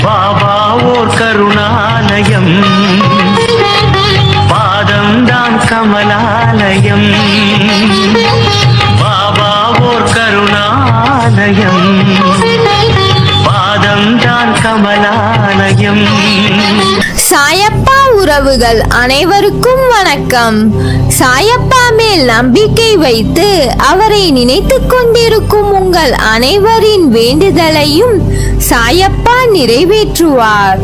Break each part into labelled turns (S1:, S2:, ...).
S1: பாபா ஓர் கருணாலயம், பாதம்தான் கமலாலயம். பாபா ஓர் கருணாலயம், பாதம்தான் கமலாலயம்.
S2: சாயப்பா உறவுகள் அனைவருக்கும் வணக்கம். சாயப்பா மேல் நம்பிக்கை வைத்து அவரை நினைத்துக் கொண்டிருக்கும் உங்கள் அனைவரின் வேண்டுதலையும் சாயப்பா நிறைவேற்றுவார்.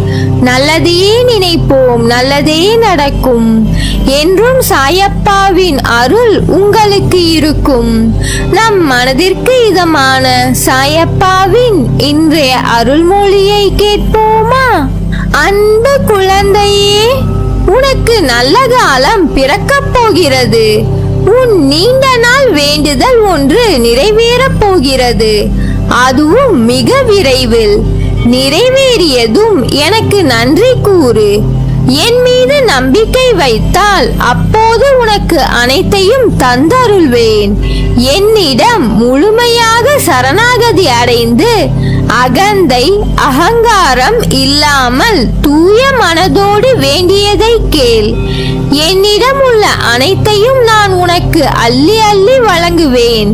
S2: நல்லதையே நினைப்போம், நல்லதே நடக்கும். என்றும் சாயப்பாவின் அருள் உங்களுக்கு இருக்கும். நம் மனதிற்கு இதமான சாயப்பாவின் இன்றைய அருள்மொழியை கேட்போமா? அன்பு குழந்தையே, உனக்கு நல்ல காலம் பிறக்கப் போகிறது. உன் நீண்ட நாள் வேண்டுதல் ஒன்று நிறைவேறப் போகிறது. அதுவும் மிக விரைவில். நிறைவேறியதும் எனக்கு நன்றி கூறு. என் மீது நம்பிக்கை வைத்தால் அப்போது உனக்கு அனைத்தையும் தந்தருள்வேன். என்னிடம் முழுமையாக சரணாகதி அடைந்து அகந்தை அகங்காரம் இல்லாமல் தூய மனதோடு வேண்டியதை கேள். என்னிடம் உள்ள அனைத்தையும் நான் உனக்கு அள்ளி அள்ளி வழங்குவேன்.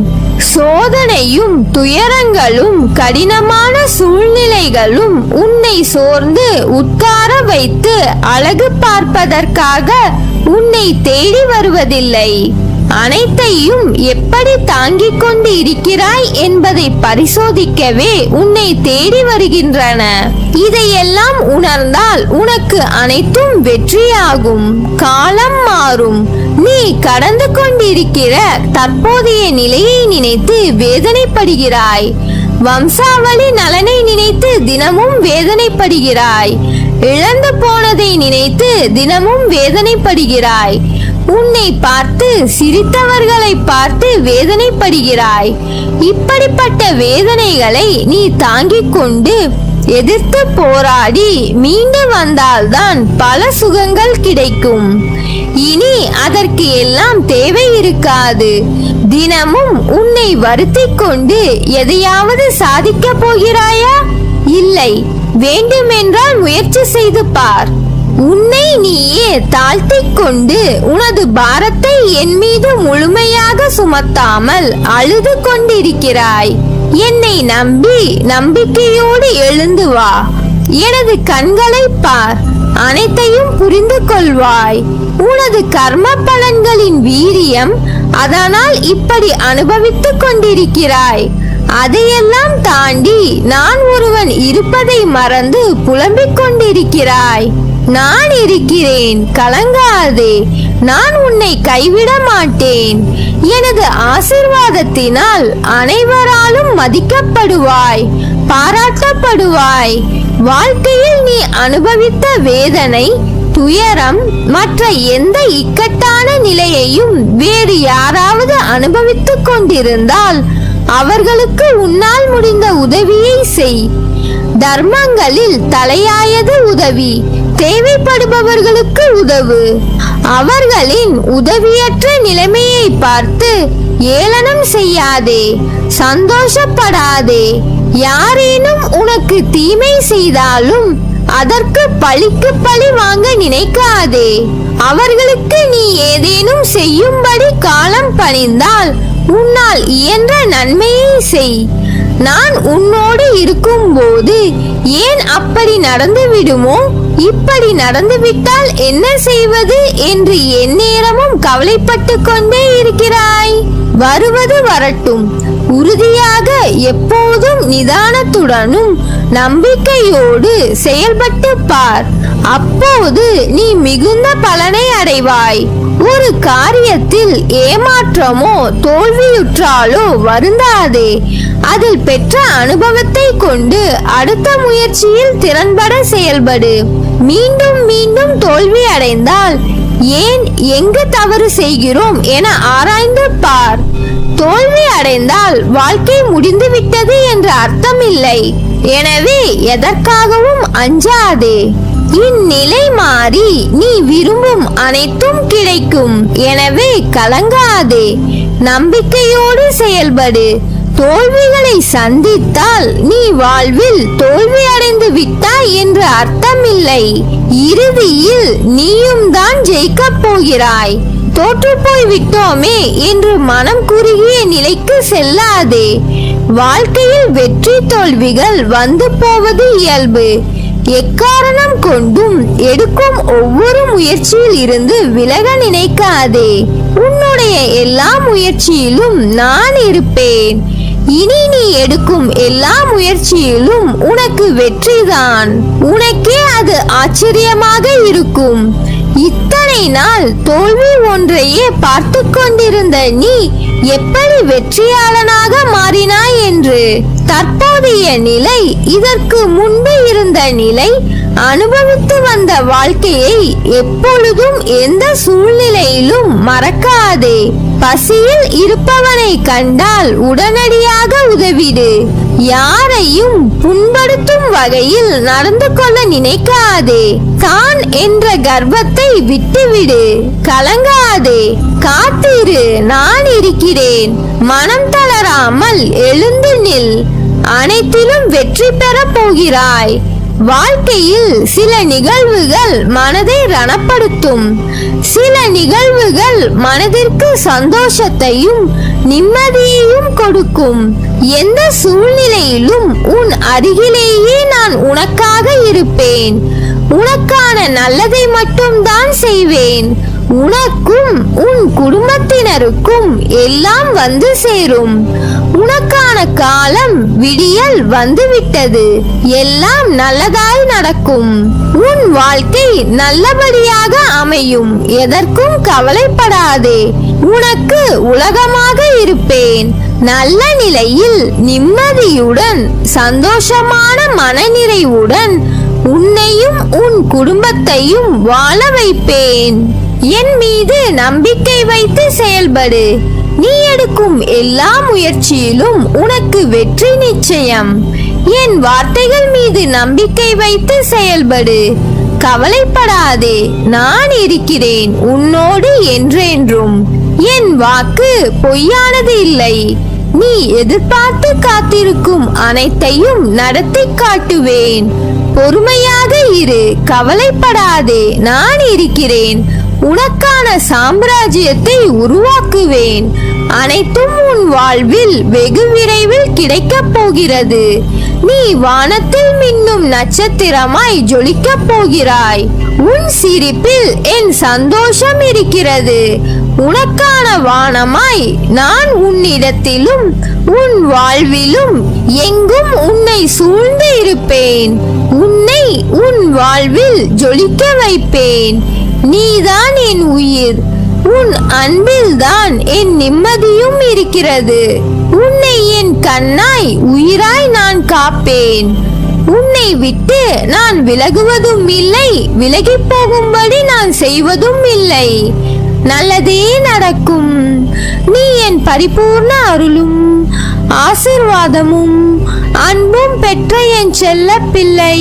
S2: சோதனையும் துயரங்களும் கடினமான சூழ்நிலைகளும் உன்னை சோர்ந்து உட்கார வைத்து அழகு பார்ப்பதற்காக உன்னை தேடி வருவதில்லை. அனைத்தையும் எப்படி தாங்கிக் கொண்டு இருக்கிறாய் என்பதை பரிசோதிக்கவே உன்னை தேடி வருகின்றன. இதையெல்லாம் உணர்ந்தால் உனக்கு அனைத்தும் வெற்றியாகும். காலம் மாறும். நீ கடந்து கொண்டிருக்கிற தற்போதைய நிலையை நினைத்து வேதனைப்படுகிறாய். வம்சாவளி நலனை நினைத்து தினமும் வேதனைப்படுகிறாய். இழந்து போனதை நினைத்து தினமும் வேதனைப்படுகிறாய். உன்னை பார்த்து சிரித்தவர்களை பார்த்து வேதனைப்படுகிறாய். இப்படிப்பட்ட வேதனைகளை நீ தாங்கிக் கொண்டு எதிர்த்து போராடி மீண்டு வந்தால்தான் பல சுகங்கள் கிடைக்கும். இனி அதற்கு எல்லாம் தேவை இருக்காது. தினமும் உன்னை வருத்திக் கொண்டு எதையாவது சாதிக்க போகிறாயா? இல்லை. வேண்டுமென்றால் முயற்சி செய்து பார். உன்னை நீயே தாழ்த்திக் கொண்டு உனது பாரத்தை என் மீது முழுமையாக சுமத்தாமல் அழுது கொண்டிருக்கிறாய். என்னை நம்பி நம்பிக்கையோடு எழுந்து வா. எனது கண்களை பார். அனைத்தையும் புரிந்து கொள்வாய். உனது கர்ம பலன்களின் வீரியம், அதனால் இப்படி அனுபவித்துக் கொண்டிருக்கிறாய். அதையெல்லாம் தாண்டி நான் ஒருவன் இருப்பதை மறந்து புலம்பிக் கொண்டிருக்கிறாய். நான் இருக்கிறேன், கலங்காதே. நான் உன்னை கைவிட மாட்டேன். எனது ஆசீர்வாதத்தினால் அனைவராலும் மதிக்கப்படுவாய், பாராட்டப்படுவாய். வாழ்க்கையில் நீ அனுபவித்த வேதனை, துயரம், மற்ற எந்த இக்கட்டான நிலையையும் வேறு யாராவது அனுபவித்துக் கொண்டிருந்தால் அவர்களுக்கு உன்னால் முடிந்த உதவியை செய். தர்மங்களில் தலையாயது உதவி. தேவைப்படுபவர்களுக்கு உதவு. அவர்களின் உதவியற்ற நிலைமையை பார்த்து ஏளனம் செய்யாதே, சந்தோஷப்படாதே. யாரேனும் உனக்கு தீமை செய்தாலும் அதற்கு பழிக்கு பழி வாங்க நினைக்காதே. அவர்களுக்கு நீ ஏதேனும் செய்யும்படி காலம் பணிந்தால் உன்னால் இயன்ற நன்மையை செய். நான் உன்னோடு இருக்கும்போது ஏன் அப்படி நடந்து விடுமோ, இப்படி நடந்துவிட்டால் என்ன செய்வது என்று எந்நேரமும் கவலைப்பட்டு கொண்டே இருக்கிறாய். வருவது வரட்டும். உறுதியாக எப்போதும் நிதானத்துடனும் நம்பிக்கையோடு செயல்பட்டு பார். அப்போது நீ மிகுந்த பலனை அடைவாய். ஒரு காரியத்தில் ஏமாற்றமோ தோல்வியுற்றாலோ வருந்தாதே. அதில் பெற்ற அனுபவத்தை கொண்டு அடுத்த முயற்சியில் திறன்பட செயல்படு. மீண்டும் மீண்டும் தோல்வி அடைந்தால் ஏன், எங்கு தவறு செய்கிறோம் என ஆராய்ந்து பார். தோல்வி அடைந்தால் வாழ்க்கை முடிந்துவிட்டது என்ற அர்த்தம் இல்லை. எனவே எதற்காகவும் அஞ்சாதே. இந்நிலை மாறி நீ விரும்பும் அனைத்தும் கிடைக்கும். எனவே கலங்காதே. நம்பிக்கையோடு செயல்படு. தோல்விகளை சந்தித்தால் நீ வாழ்வில் தோல்வி அடைந்து விட்டாய் இல்லை. இறுதியில் நீயும் தான் ஜெயிக்கப் போகிறாய். தோற்று போய் விட்டோமே என்று மனம் குறுகிய நிலைக்கு செல்லாதே. வாழ்க்கையில் வெற்றி தோல்விகள் வந்து போவது இயல்பு. எக்காரணம் கொண்டும் எடுக்கும் ஒவ்வொரு முயற்சியில் இருந்து விலக நினைக்காதே. உன்னுடைய எல்லா முயற்சியிலும் நான் இருப்பேன். இனி நீ எடுக்கும் எல்லா முயற்சியிலும் உனக்கு வெற்றிதான். உனக்கே அது ஆச்சரியமாக இருக்கும். இத்தனை நாள் தோல்வி ஒன்றையே பார்த்து கொண்டிருந்த நீ எப்படி வெற்றியாளனாக மாறினாய் என்று. தற்போதைய நிலை இதற்கு முன்பு இருந்த நிலை. அனுபவித்து வந்த வாழ்க்கையை எப்பொழுதும் எந்த சூழ்நிலையிலும் மறக்காதே. பசியில் இருப்பவனை கண்டால் உடனடியாக உதவிடு. யாரையும் புண்படுத்தும் வகையில் நடந்து கொள்ள நினைக்காதே. தான் என்ற கர்வத்தை விட்டுவிடு. கலங்காதே, காத்திரு, நான் இருக்கிறேன். மனம் தளராமல் எழுந்து நில். அனைத்திலும் வெற்றி பெறப் போகிறாய். வாழ்க்கையில் சில நிகழ்வுகள் மனதை ரணப்படுத்தும். சில நிகழ்வுகள் மனதிற்கு சந்தோஷத்தையும் நிம்மதியையும் கொடுக்கும். எந்த சூழ்நிலையிலும் உன் அருகிலேயே நான் உனக்காக இருப்பேன். உனக்கான நல்லதை மட்டும்தான் செய்வேன். உனக்கும் உன் குடும்பத்தினருக்கும் எல்லாம் வந்து சேரும். உனக்கான காலம் விடியல் வந்துவிட்டது. எல்லாம் நல்லதாய் நடக்கும். உன் வாழ்க்கை நல்லபடியாக அமையும். எதற்கும் கவலைப்படாதே. உனக்கு உலகமாக இருப்பேன். நல்ல நிலையில் நிம்மதியுடன் சந்தோஷமான மனநிறைவுடன் உன்னையும் உன் குடும்பத்தையும் வாழ வைப்பேன். என் மீது நம்பிக்கை வைத்து செயல்படு. நீ எடுக்கும் எல்லா முயற்சியிலும் உனக்கு வெற்றி நிச்சயம். என் வார்த்தைகள் மீது நம்பிக்கை வைத்து செயல்படு. கவலைப்படாதே, நான் இருக்கிறேன் உன்னோடு என்றென்றும். என் வாக்கு பொய்யானது இல்லை. நீ எதிர்பார்த்து காத்திருக்கும் அனைத்தையும் நடத்தி காட்டுவேன். பொறுமையாக இரு, கவலைப்படாதே, நான் இருக்கிறேன். உனக்கான சாம்ராஜ்யத்தை உருவாக்குவேன். அனைத்தும் உன் வாழ்வில் வெகு விரைவில் கிடைக்கப் போகிறது. நீ வானத்தில் மின்னும் நட்சத்திரமாய் ஜொலிக்கப் போகிறாய். உன் சிரிப்பில் என் சந்தோஷம் இருக்கிறது. உனக்கான வானமாய் நான் உன்னிடத்திலும் உன் வாழ்விலும் எங்கும் உன்னை சூழ்ந்து இருப்பேன். உன்னை உன் வாழ்வில் ஜொலிக்க வைப்பேன். நீதான் என் உயிர். உன் அன்பில்தான் என் நிம்மதியும் இருக்கிறது. உன்னை என் கண்ணாய் உயிராய் நான் காப்பேன். உன்னை விட்டு நான் விலகுவதும் இல்லை, விலகி போகும்படி நான் செய்வதும் இல்லை. நல்லதே நடக்கும். நீ என் பரிபூர்ண அருளும் ஆசீர்வாதமும் அன்பும் பெற்ற என் செல்ல பிள்ளை.